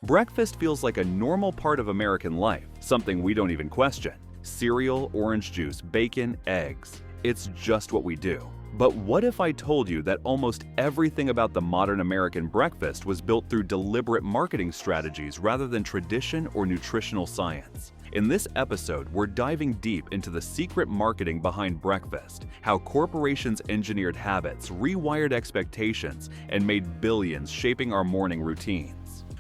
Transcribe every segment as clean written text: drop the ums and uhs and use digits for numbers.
Breakfast feels like a normal part of American life, something we don't even question. Cereal, orange juice, bacon, eggs. It's just what we do. But what if I told you that almost everything about the modern American breakfast was built through deliberate marketing strategies rather than tradition or nutritional science? In this episode, we're diving deep into the secret marketing behind breakfast, how corporations engineered habits, rewired expectations, and made billions shaping our morning routines.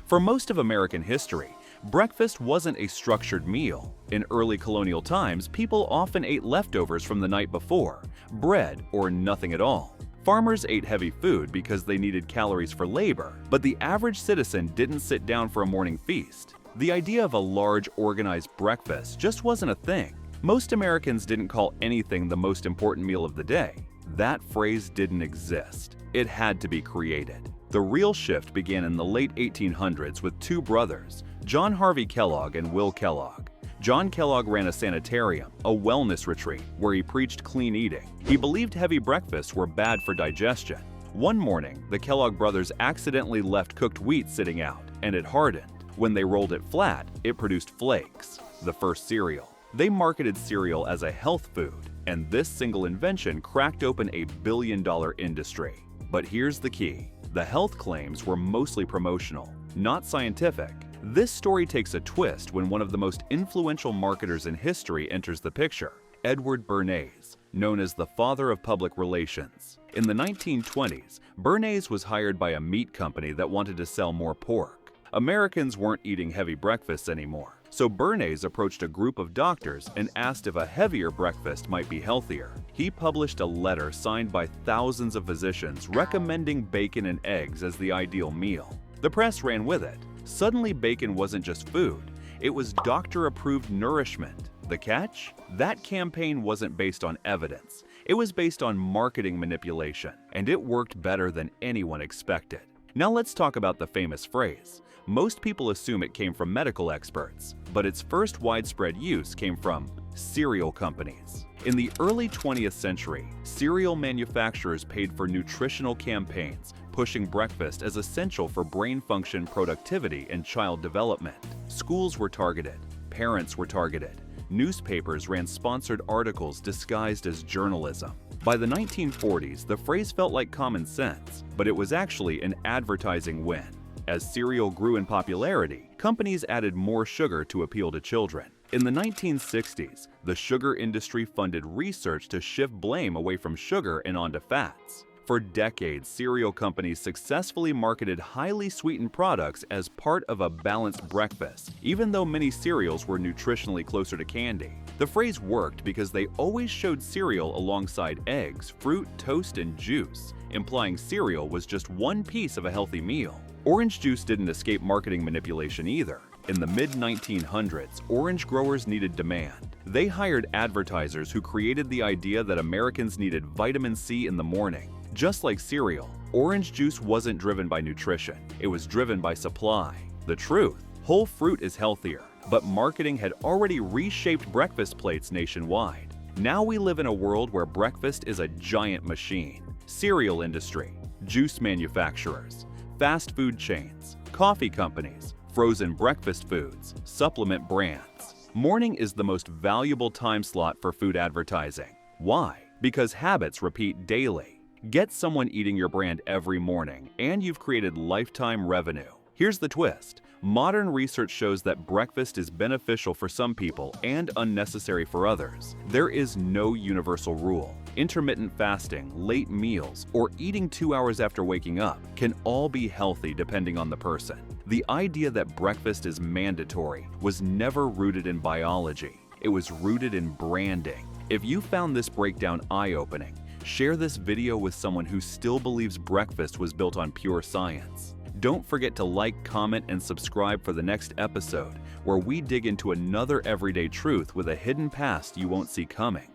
For most of American history, breakfast wasn't a structured meal. In early colonial times, people often ate leftovers from the night before, bread or nothing at all. Farmers ate heavy food because they needed calories for labor, but the average citizen didn't sit down for a morning feast. The idea of a large, organized breakfast just wasn't a thing. Most Americans didn't call anything the most important meal of the day. That phrase didn't exist. It had to be created. The real shift began in the late 1800s with two brothers, John Harvey Kellogg and Will Kellogg. John Kellogg ran a sanitarium, a wellness retreat, where he preached clean eating. He believed heavy breakfasts were bad for digestion. One morning, the Kellogg brothers accidentally left cooked wheat sitting out, and it hardened. When they rolled it flat, it produced flakes, the first cereal. They marketed cereal as a health food, and this single invention cracked open a billion-dollar industry. But here's the key. The health claims were mostly promotional, not scientific. This story takes a twist when one of the most influential marketers in history enters the picture, Edward Bernays, known as the father of public relations. In the 1920s, Bernays was hired by a meat company that wanted to sell more pork. Americans weren't eating heavy breakfasts anymore, so Bernays approached a group of doctors and asked if a heavier breakfast might be healthier. He published a letter signed by thousands of physicians recommending bacon and eggs as the ideal meal. The press ran with it. Suddenly, bacon wasn't just food, it was doctor-approved nourishment. The catch? That campaign wasn't based on evidence. It was based on marketing manipulation, and it worked better than anyone expected. Now let's talk about the famous phrase. Most people assume it came from medical experts, but its first widespread use came from cereal companies. In the early 20th century, cereal manufacturers paid for nutritional campaigns, pushing breakfast as essential for brain function, productivity, and child development. Schools were targeted, parents were targeted, newspapers ran sponsored articles disguised as journalism. By the 1940s, the phrase felt like common sense, but it was actually an advertising win. As cereal grew in popularity, companies added more sugar to appeal to children. In the 1960s, the sugar industry funded research to shift blame away from sugar and onto fats. For decades, cereal companies successfully marketed highly sweetened products as part of a balanced breakfast, even though many cereals were nutritionally closer to candy. The phrase worked because they always showed cereal alongside eggs, fruit, toast, and juice, implying cereal was just one piece of a healthy meal. Orange juice didn't escape marketing manipulation either. In the mid-1900s, orange growers needed demand. They hired advertisers who created the idea that Americans needed vitamin C in the morning. Just like cereal, orange juice wasn't driven by nutrition. It was driven by supply. The truth: whole fruit is healthier, but marketing had already reshaped breakfast plates nationwide. Now we live in a world where breakfast is a giant machine. Cereal industry, juice manufacturers, fast food chains, coffee companies, frozen breakfast foods, supplement brands. Morning is the most valuable time slot for food advertising. Why? Because habits repeat daily. Get someone eating your brand every morning, and you've created lifetime revenue. Here's the twist. Modern research shows that breakfast is beneficial for some people and unnecessary for others. There is no universal rule. Intermittent fasting, late meals, or eating 2 hours after waking up can all be healthy depending on the person. The idea that breakfast is mandatory was never rooted in biology. It was rooted in branding. If you found this breakdown eye-opening, share this video with someone who still believes breakfast was built on pure science. Don't forget to like, comment, and subscribe for the next episode, where we dig into another everyday truth with a hidden past you won't see coming.